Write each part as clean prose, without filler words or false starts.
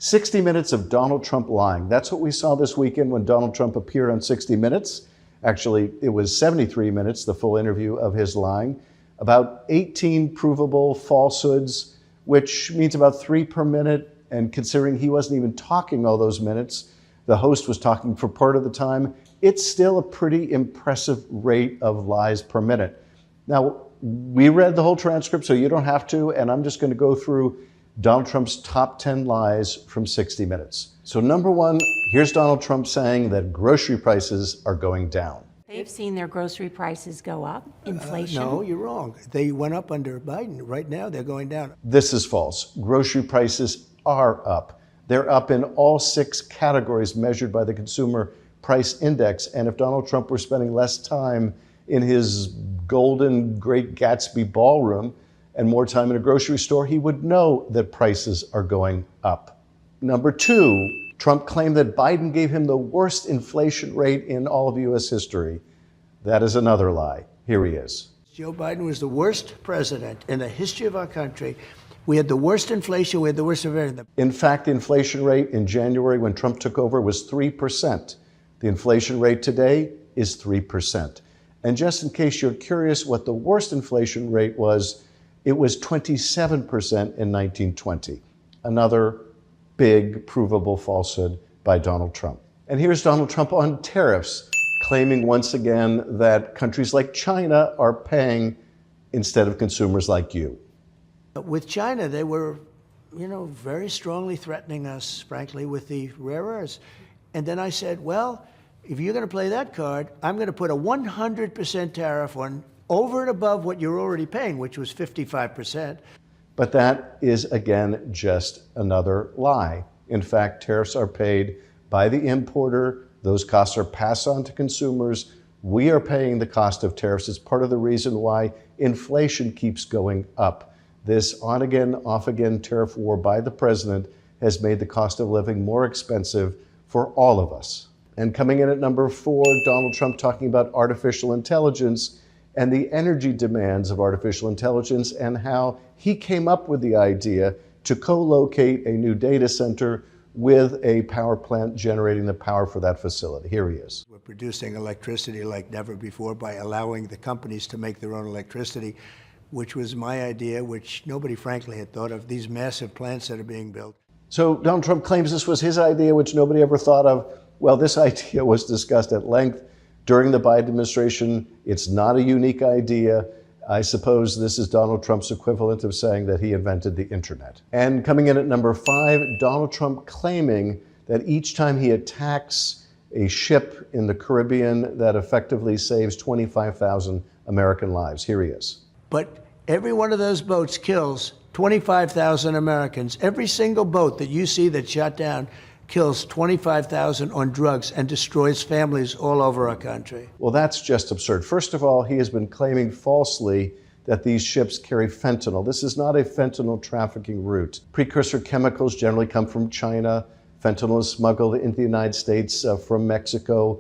60 minutes of Donald Trump lying. That's what we saw this weekend when Donald Trump appeared on 60 Minutes. Actually, it was 73 minutes, the full interview of his lying. About 18 provable falsehoods, which means about 3 per minute. And considering he wasn't even talking all those minutes, the host was talking for part of the time, it's still a pretty impressive rate of lies per minute. Now, we read the whole transcript, so you don't have to, and I'm just going to go through Donald Trump's top 10 lies from 60 Minutes. So number one, here's Donald Trump saying that grocery prices are going down. They've seen their grocery prices go up, inflation. No, you're wrong. They went up under Biden. Right now, they're going down. This is false. Grocery prices are up. They're up in all 6 categories measured by the Consumer Price Index. And if Donald Trump were spending less time in his golden Great Gatsby ballroom and more time in a grocery store, he would know that prices are going up. Number 2, Trump claimed that Biden gave him the worst inflation rate in all of U.S. history. That is another lie. Here he is. Joe Biden was the worst president in the history of our country. We had the worst inflation. We had the worst of everything. In fact, the inflation rate in January when Trump took over was 3%. The inflation rate today is 3%. And just in case you're curious what the worst inflation rate was, it was 27% in 1920. Another big provable falsehood by Donald Trump. And here's Donald Trump on tariffs, claiming once again that countries like China are paying instead of consumers like you. With China, they were, very strongly threatening us, frankly, with the rare earths. And then I said, well, if you're going to play that card, I'm going to put a 100% tariff on over and above what you're already paying, which was 55%. But that is, again, just another lie. In fact, tariffs are paid by the importer. Those costs are passed on to consumers. We are paying the cost of tariffs. It's part of the reason why inflation keeps going up. This on-again, off-again tariff war by the president has made the cost of living more expensive for all of us. And coming in at number 4, Donald Trump talking about artificial intelligence and the energy demands of artificial intelligence and how he came up with the idea to co-locate a new data center with a power plant generating the power for that facility. Here he is. We're producing electricity like never before by allowing the companies to make their own electricity, which was my idea, which nobody frankly had thought of, these massive plants that are being built. So Donald Trump claims this was his idea, which nobody ever thought of. Well, this idea was discussed at length during the Biden administration. It's not a unique idea. I suppose this is Donald Trump's equivalent of saying that he invented the internet. And coming in at number 5, Donald Trump claiming that each time he attacks a ship in the Caribbean, that effectively saves 25,000 American lives. Here he is. But every one of those boats kills 25,000 Americans. Every single boat that you see that's shot down kills 25,000 on drugs and destroys families all over our country. Well, that's just absurd. First of all, he has been claiming falsely that these ships carry fentanyl. This is not a fentanyl trafficking route. Precursor chemicals generally come from China. Fentanyl is smuggled into the United States from Mexico.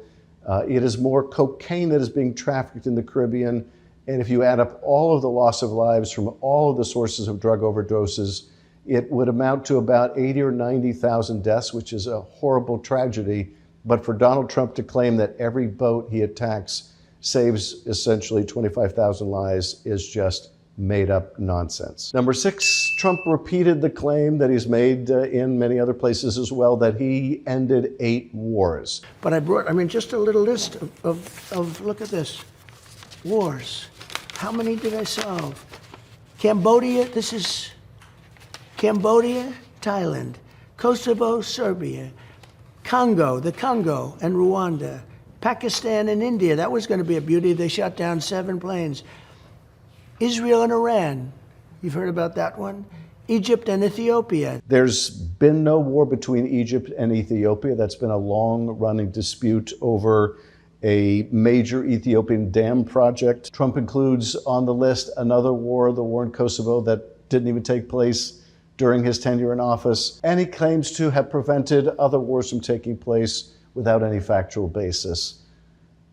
It is more cocaine that is being trafficked in the Caribbean. And if you add up all of the loss of lives from all of the sources of drug overdoses, it would amount to about 80 or 90,000 deaths, which is a horrible tragedy. But for Donald Trump to claim that every boat he attacks saves essentially 25,000 lives is just made up nonsense. Number 6, Trump repeated the claim that he's made in many other places as well, that he ended 8 wars. But I brought, just a little list of look at this, wars. How many did I solve? Cambodia, this is Cambodia, Thailand, Kosovo, Serbia, Congo, the Congo and Rwanda, Pakistan and India. That was going to be a beauty. They shot down 7 planes. Israel and Iran. You've heard about that one? Egypt and Ethiopia. There's been no war between Egypt and Ethiopia. That's been a long-running dispute over a major Ethiopian dam project. Trump includes on the list another war, the war in Kosovo, that didn't even take place during his tenure in office. And he claims to have prevented other wars from taking place without any factual basis.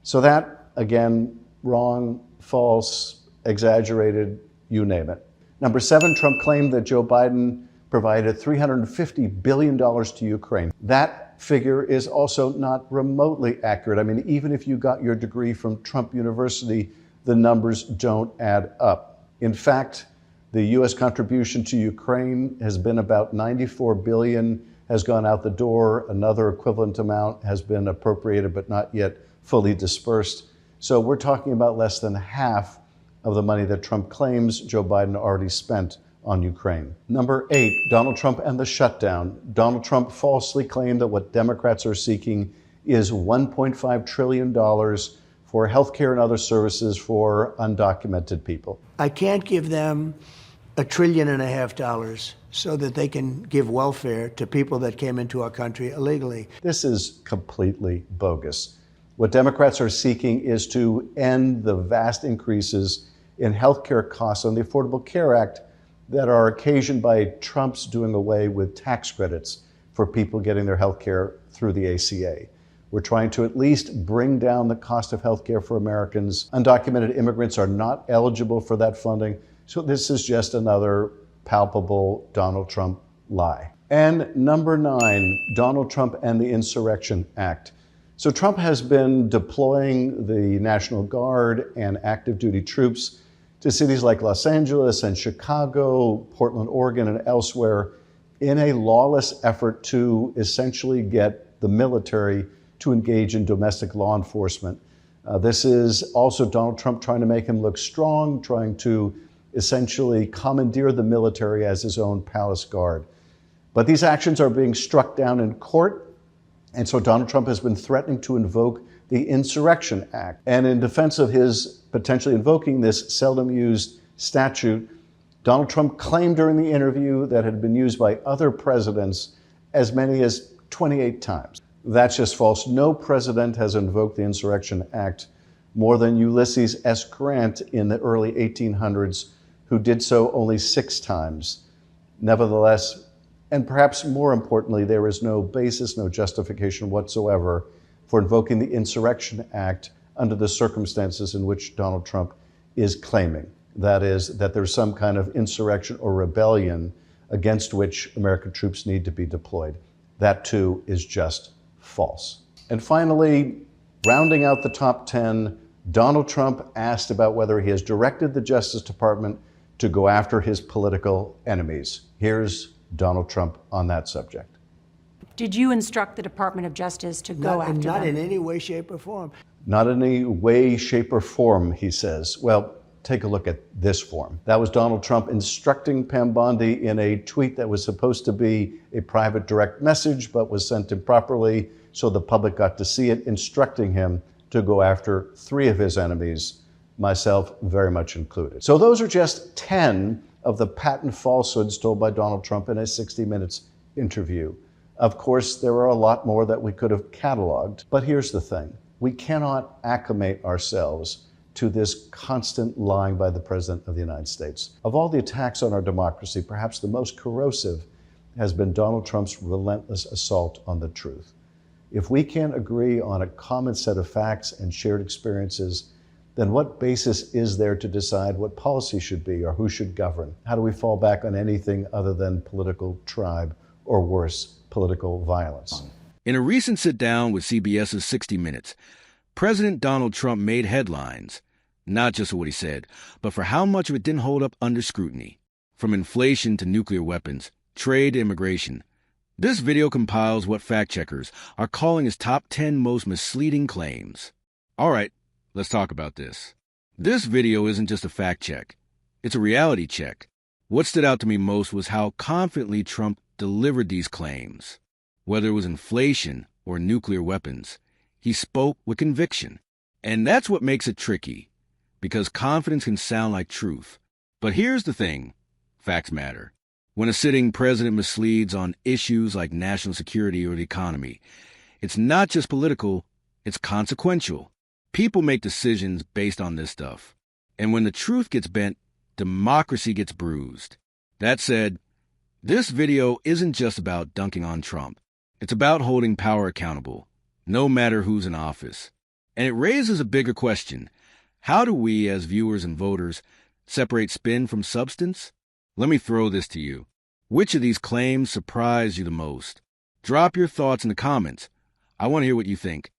So that, again, wrong, false, exaggerated, you name it. Number 7, Trump claimed that Joe Biden provided $350 billion to Ukraine. That figure is also not remotely accurate. I mean, even if you got your degree from Trump University, the numbers don't add up. In fact, the U.S. contribution to Ukraine has been about $94 billion, has gone out the door. Another equivalent amount has been appropriated but not yet fully dispersed. So we're talking about less than half of the money that Trump claims Joe Biden already spent on Ukraine. Number 8, Donald Trump and the shutdown. Donald Trump falsely claimed that what Democrats are seeking is $1.5 trillion for health care and other services for undocumented people. I can't give them $1.5 trillion so that they can give welfare to people that came into our country illegally. This is completely bogus. What Democrats are seeking is to end the vast increases in health care costs on the Affordable Care Act that are occasioned by Trump's doing away with tax credits for people getting their health care through the ACA. We're trying to at least bring down the cost of health care for Americans. Undocumented immigrants are not eligible for that funding. So this is just another palpable Donald Trump lie. And number 9, Donald Trump and the Insurrection Act. So Trump has been deploying the National Guard and active duty troops to cities like Los Angeles and Chicago, Portland, Oregon, and elsewhere in a lawless effort to essentially get the military to engage in domestic law enforcement. This is also Donald Trump trying to make him look strong, trying to essentially commandeer the military as his own palace guard. But these actions are being struck down in court, and so Donald Trump has been threatening to invoke the Insurrection Act. And in defense of his potentially invoking this seldom used statute, Donald Trump claimed during the interview that it had been used by other presidents as many as 28 times. That's just false. No president has invoked the Insurrection Act more than Ulysses S. Grant in the early 1800s, who did so only 6 times. Nevertheless, and perhaps more importantly, there is no basis, no justification whatsoever for invoking the Insurrection Act under the circumstances in which Donald Trump is claiming. That is, that there's some kind of insurrection or rebellion against which American troops need to be deployed. That too is just false. And finally, rounding out the top 10, Donald Trump asked about whether he has directed the Justice Department to go after his political enemies. Here's Donald Trump on that subject. Did you instruct the Department of Justice to go after them? Not in any way, shape, or form. Not in any way, shape, or form, he says. Well, take a look at this form. That was Donald Trump instructing Pam Bondi in a tweet that was supposed to be a private direct message, but was sent improperly, so the public got to see it, instructing him to go after 3 of his enemies, myself very much included. So those are just 10 of the patent falsehoods told by Donald Trump in a 60 Minutes interview. Of course, there are a lot more that we could have cataloged, but here's the thing. We cannot acclimate ourselves to this constant lying by the President of the United States. Of all the attacks on our democracy, perhaps the most corrosive has been Donald Trump's relentless assault on the truth. If we can't agree on a common set of facts and shared experiences, then what basis is there to decide what policy should be or who should govern? How do we fall back on anything other than political tribe or worse, political violence? In a recent sit-down with CBS's 60 Minutes, President Donald Trump made headlines, not just for what he said, but for how much of it didn't hold up under scrutiny. From inflation to nuclear weapons, trade to immigration. This video compiles what fact-checkers are calling his top 10 most misleading claims. All right, let's talk about this. This video isn't just a fact-check. It's a reality check. What stood out to me most was how confidently Trump delivered these claims. Whether it was inflation or nuclear weapons, he spoke with conviction. And that's what makes it tricky, because confidence can sound like truth. But here's the thing, facts matter. When a sitting president misleads on issues like national security or the economy, it's not just political, it's consequential. People make decisions based on this stuff. And when the truth gets bent, democracy gets bruised. That said, this video isn't just about dunking on Trump. It's about holding power accountable, no matter who's in office. And it raises a bigger question. How do we, as viewers and voters, separate spin from substance? Let me throw this to you. Which of these claims surprised you the most? Drop your thoughts in the comments. I want to hear what you think.